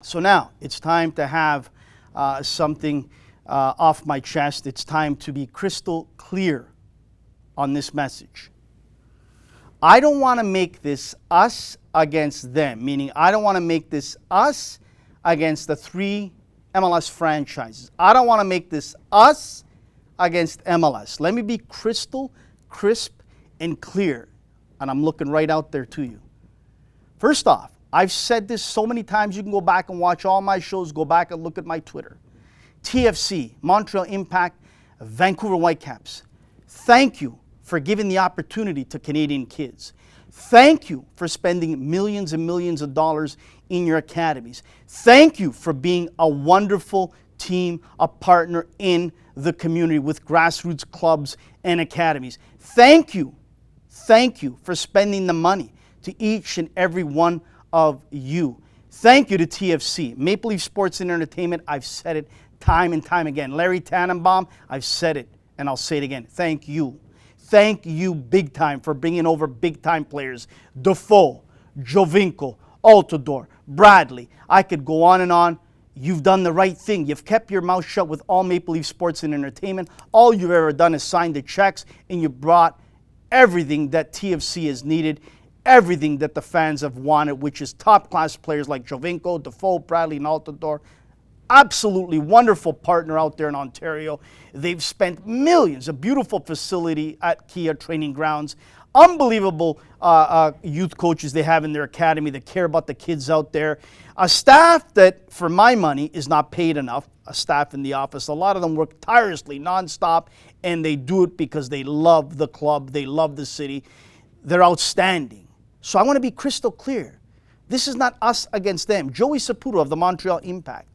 So now it's time to have something off my chest. It's time to be crystal clear on this message. I don't want to make this us against them, meaning I don't want to make this us against the 3 MLS franchises. I don't want to make this us against MLS. Let me be crystal, crisp, and clear. And I'm looking right out there to you. First off, I've said this so many times. You can go back and watch all my shows. Go back and look at my Twitter. TFC, Montreal Impact, Vancouver Whitecaps. Thank you for giving the opportunity to Canadian kids. Thank you for spending millions and millions of dollars in your academies. Thank you for being a wonderful team, a partner in the community with grassroots clubs and academies. Thank you for spending the money to each and every one of you. Thank you to TFC, Maple Leaf Sports and Entertainment. I've said it time and time again. Larry Tannenbaum, I've said it and I'll say it again. Thank you. Thank you big time for bringing over big time players. Defoe, Jovinko, Altidore, Bradley. I could go on and on. You've done the right thing. You've kept your mouth shut with all Maple Leaf Sports and Entertainment. All you've ever done is sign the checks, and you brought everything that TFC has needed, everything that the fans have wanted, which is top-class players like Jovinko, Defoe, Bradley, and Altidore. Absolutely wonderful partner out there in Ontario. They've spent millions, a beautiful facility at Kia Training Grounds. Unbelievable youth coaches they have in their academy that care about the kids out there. A staff that, for my money, is not paid enough, a staff in the office. A lot of them work tirelessly, nonstop, and they do it because they love the club, they love the city. They're outstanding. So I want to be crystal clear. This is not us against them. Joey Saputo of the Montreal Impact.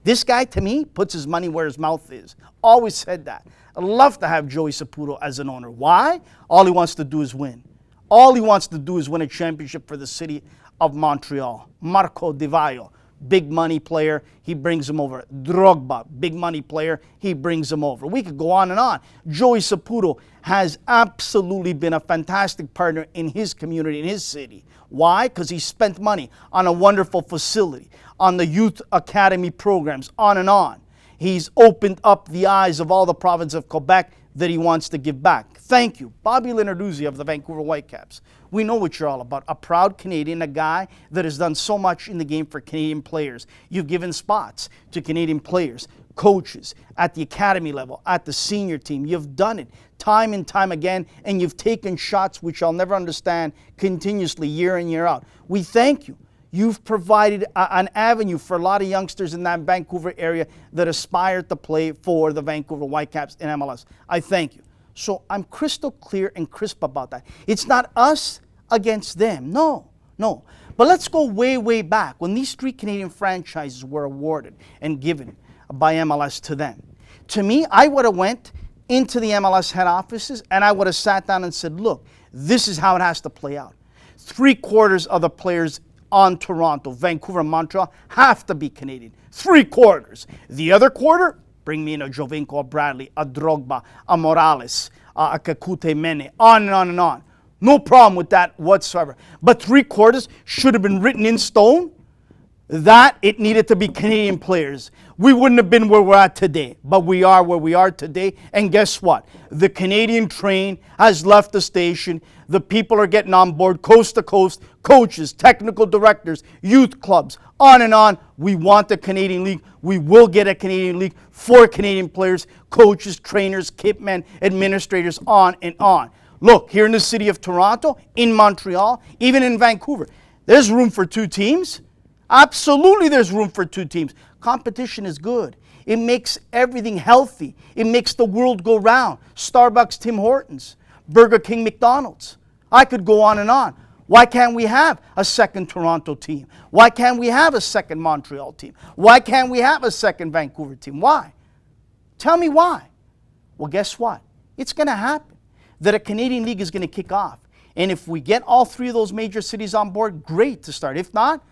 This guy, to me, puts his money where his mouth is. Always said that. I'd love to have Joey Saputo as an owner. Why? All he wants to do is win. All he wants to do is win a championship for the city of Montreal. Marco Di Vaio, big money player, he brings him over. Drogba, big money player, he brings him over. We could go on and on. Joey Saputo has absolutely been a fantastic partner in his community, in his city. Why? Because he spent money on a wonderful facility, on the youth academy programs, on and on. He's opened up the eyes of all the province of Quebec that he wants to give back. Thank you. Bobby Lenarduzzi of the Vancouver Whitecaps. We know what you're all about. A proud Canadian, a guy that has done so much in the game for Canadian players. You've given spots to Canadian players, coaches, at the academy level, at the senior team. You've done it time and time again, and you've taken shots which I'll never understand continuously year in, year out. We thank you. You've provided an avenue for a lot of youngsters in that Vancouver area that aspire to play for the Vancouver Whitecaps in MLS. I thank you. So I'm crystal clear and crisp about that. It's not us against them. No. But let's go way, way back when these 3 Canadian franchises were awarded and given by MLS to them. To me, I would have went into the MLS head offices and I would have sat down and said, look, this is how it has to play out. 3/4 of the players on Toronto, Vancouver, and Montreal have to be Canadian. 3/4. The other quarter, bring me in a Jovinko, a Bradley, a Drogba, a Morales, a Kakute Mene, on and on and on. No problem with that whatsoever. But 3/4 should have been written in stone that it needed to be Canadian players. We wouldn't have been where we're at today, but we are where we are today. And guess what? The Canadian train has left the station. The people are getting on board coast to coast, coaches, technical directors, youth clubs, on and on. We want the Canadian League. We will get a Canadian League for Canadian players, coaches, trainers, kitmen, administrators, on and on. Look, here in the city of Toronto, in Montreal, even in Vancouver, there's room for 2 teams. Absolutely there's room for 2 teams. Competition is good. It makes everything healthy. It makes the world go round. Starbucks, Tim Hortons, Burger King, McDonald's. I could go on and on. Why can't we have a second Toronto team? Why can't we have a second Montreal team? Why can't we have a second Vancouver team? Why? Tell me why. Well, guess what? It's going to happen. That a Canadian League is going to kick off. And if we get all 3 of those major cities on board, great to start. If not,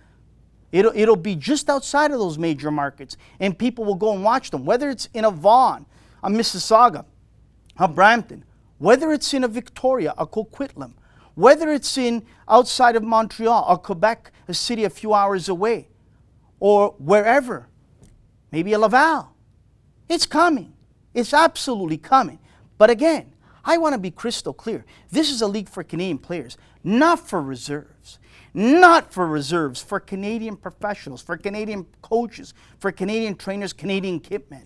it'll be just outside of those major markets, and people will go and watch them, whether it's in a Vaughan, a Mississauga, a Brampton, whether it's in a Victoria, a Coquitlam, whether it's in outside of Montreal or Quebec, a city a few hours away. or wherever, maybe a Laval. It's coming. It's absolutely coming. But again, I want to be crystal clear. This is a league for Canadian players, not for reserves. Not for reserves, for Canadian professionals, for Canadian coaches, for Canadian trainers, Canadian kitmen.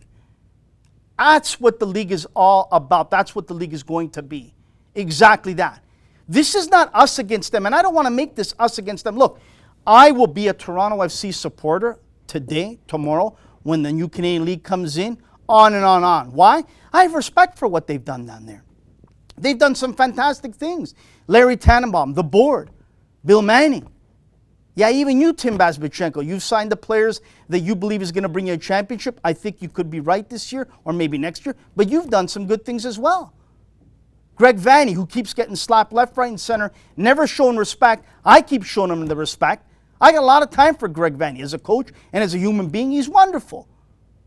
That's what the league is all about. That's what the league is going to be. Exactly that. This is not us against them, and I don't want to make this us against them. Look, I will be a Toronto FC supporter today, tomorrow, when the new Canadian League comes in, on and on. Why? I have respect for what they've done down there. They've done some fantastic things. Larry Tannenbaum, the board, Bill Manning. Yeah, even you, Tim Bazbachenko, you've signed the players that you believe is going to bring you a championship. I think you could be right this year or maybe next year, but you've done some good things as well. Greg Vanney, who keeps getting slapped left, right, and center, never shown respect. I keep showing him the respect. I got a lot of time for Greg Vanney as a coach and as a human being. He's wonderful.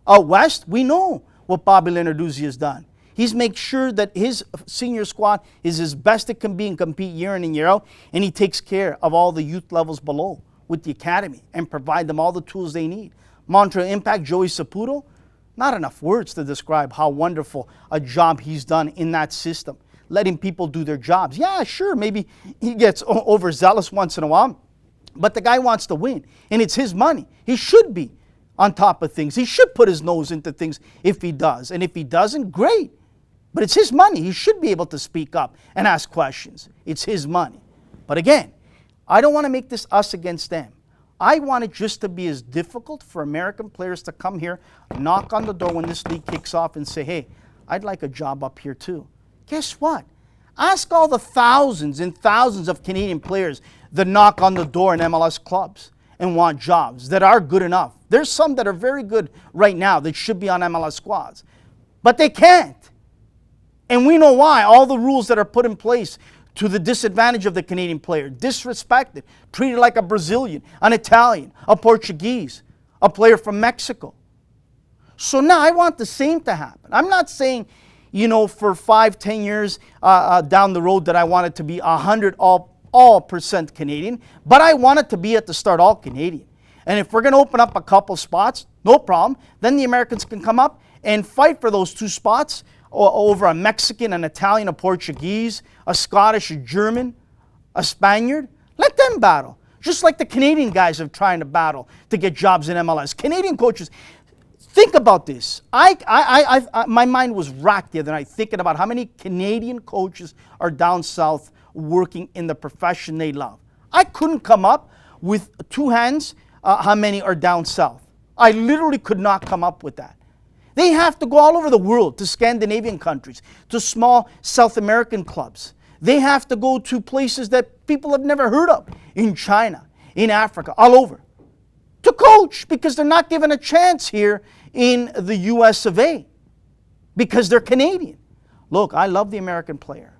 Out west, we know what Bobby Lenarduzzi has done. He's made sure that his senior squad is as best it can be and compete year in and year out, and he takes care of all the youth levels below with the academy and provide them all the tools they need. Montreal Impact, Joey Saputo, not enough words to describe how wonderful a job he's done in that system, letting people do their jobs. Yeah, sure, maybe he gets overzealous once in a while, but the guy wants to win, and it's his money. He should be on top of things. He should put his nose into things if he does, and if he doesn't, great. But it's his money. He should be able to speak up and ask questions. It's his money. But again, I don't want to make this us against them. I want it just to be as difficult for American players to come here, knock on the door when this league kicks off and say, hey, I'd like a job up here too. Guess what? Ask all the thousands and thousands of Canadian players that knock on the door in MLS clubs and want jobs that are good enough. There's some that are very good right now that should be on MLS squads, but they can't. And we know why. All the rules that are put in place to the disadvantage of the Canadian player, disrespected, treated like a Brazilian, an Italian, a Portuguese, a player from Mexico. So now I want the same to happen. I'm not saying, you know, for 5-10 years down the road that I want it to be 100 all percent Canadian, but I want it to be at the start all Canadian. And if we're going to open up a couple spots, no problem. Then the Americans can come up and fight for those 2 spots over a Mexican, an Italian, a Portuguese, a Scottish, a German, a Spaniard. Let them battle. Just like the Canadian guys are trying to battle to get jobs in MLS. Canadian coaches, think about this. My mind was racked the other night thinking about how many Canadian coaches are down south working in the profession they love. I couldn't come up with 2 hands how many are down south. I literally could not come up with that. They have to go all over the world, to Scandinavian countries, to small South American clubs. They have to go to places that people have never heard of, in China, in Africa, all over, to coach, because they're not given a chance here in the US of A, because they're Canadian. Look, I love the American player.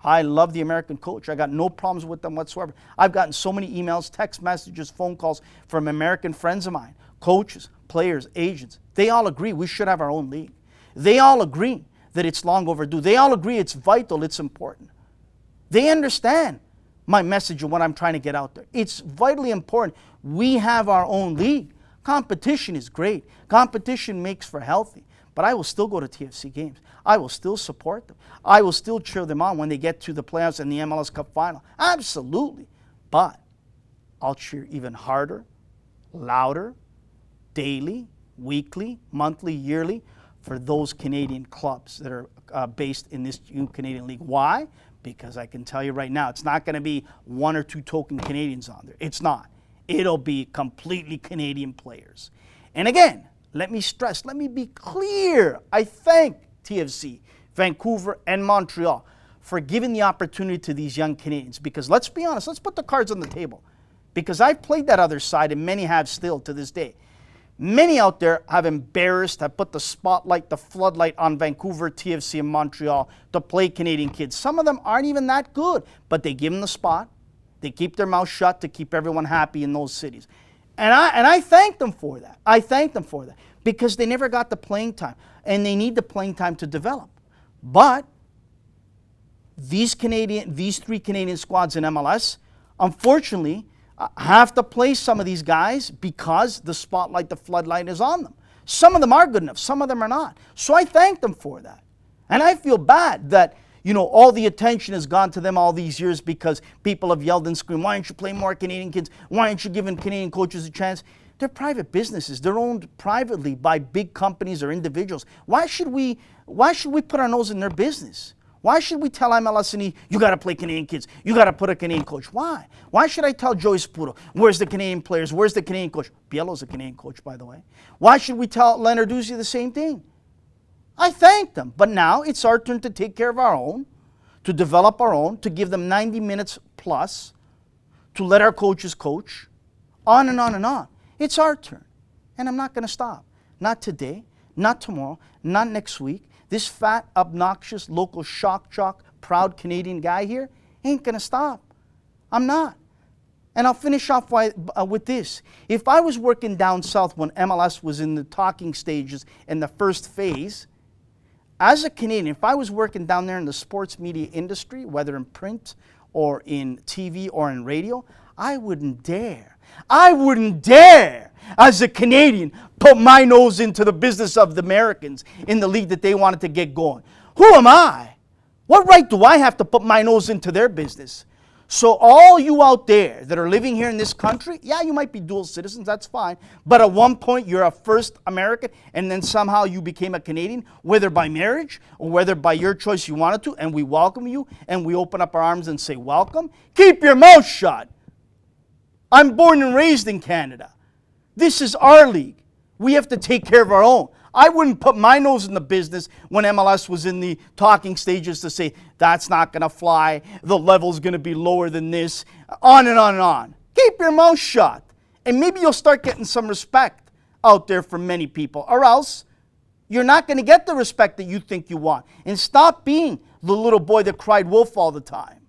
I love the American coach. I got no problems with them whatsoever. I've gotten so many emails, text messages, phone calls from American friends of mine, coaches, players, agents. They all agree we should have our own league. They all agree that it's long overdue. They all agree it's vital, it's important. They understand my message and what I'm trying to get out there. It's vitally important. We have our own league. Competition is great. Competition makes for healthy. But I will still go to TFC games. I will still support them. I will still cheer them on when they get to the playoffs and the MLS Cup final. Absolutely. But I'll cheer even harder, louder, daily, weekly, monthly, yearly, for those Canadian clubs that are based in this new Canadian League. Why? Because I can tell you right now, it's not going to be 1 or 2 token Canadians on there. It's not. It'll be completely Canadian players. And again, let me stress, let me be clear. I thank TFC, Vancouver, and Montreal for giving the opportunity to these young Canadians. Because let's be honest, let's put the cards on the table. Because I've played that other side, and many have still to this day. Many out there have embarrassed, have put the spotlight, the floodlight on Vancouver, TFC, and Montreal to play Canadian kids. Some of them aren't even that good, but they give them the spot. They keep their mouth shut to keep everyone happy in those cities. And I thank them for that. I thank them for that because they never got the playing time, and they need the playing time to develop. But these 3 Canadian squads in MLS, unfortunately, have to play some of these guys because the spotlight, the floodlight is on them. Some of them are good enough, some of them are not. So I thank them for that. And I feel bad that, you know, all the attention has gone to them all these years because people have yelled and screamed, why aren't you playing more Canadian kids? Why aren't you giving Canadian coaches a chance? They're private businesses. They're owned privately by big companies or individuals. Why should we put our nose in their business? Why should we tell MLS and you got to play Canadian kids? You got to put a Canadian coach. Why? Why should I tell Joey Sputo, where's the Canadian players? Where's the Canadian coach? Bielo's a Canadian coach, by the way. Why should we tell Leonard Ducey the same thing? I thank them. But now it's our turn to take care of our own, to develop our own, to give them 90 minutes plus, to let our coaches coach, on and on and on. It's our turn. And I'm not going to stop. Not today, not tomorrow, not next week. This fat, obnoxious, local shock jock, proud Canadian guy here ain't going to stop. I'm not. And I'll finish off with this. If I was working down south when MLS was in the talking stages in the first phase, as a Canadian, if I was working down there in the sports media industry, whether in print or in TV or in radio, I wouldn't dare as a Canadian put my nose into the business of the Americans in the league that they wanted to get going. Who am I? What right do I have to put my nose into their business? So all you out there that are living here in this country, yeah, you might be dual citizens, that's fine. But at one point, you're a first American, and then somehow you became a Canadian, whether by marriage or whether by your choice you wanted to, and we welcome you, and we open up our arms and say, welcome. Keep your mouth shut. I'm born and raised in Canada. This is our league. We have to take care of our own. I wouldn't put my nose in the business when MLS was in the talking stages to say, that's not going to fly, the level's going to be lower than this, on and on and on. Keep your mouth shut. And maybe you'll start getting some respect out there from many people, or else you're not going to get the respect that you think you want. And stop being the little boy that cried wolf all the time.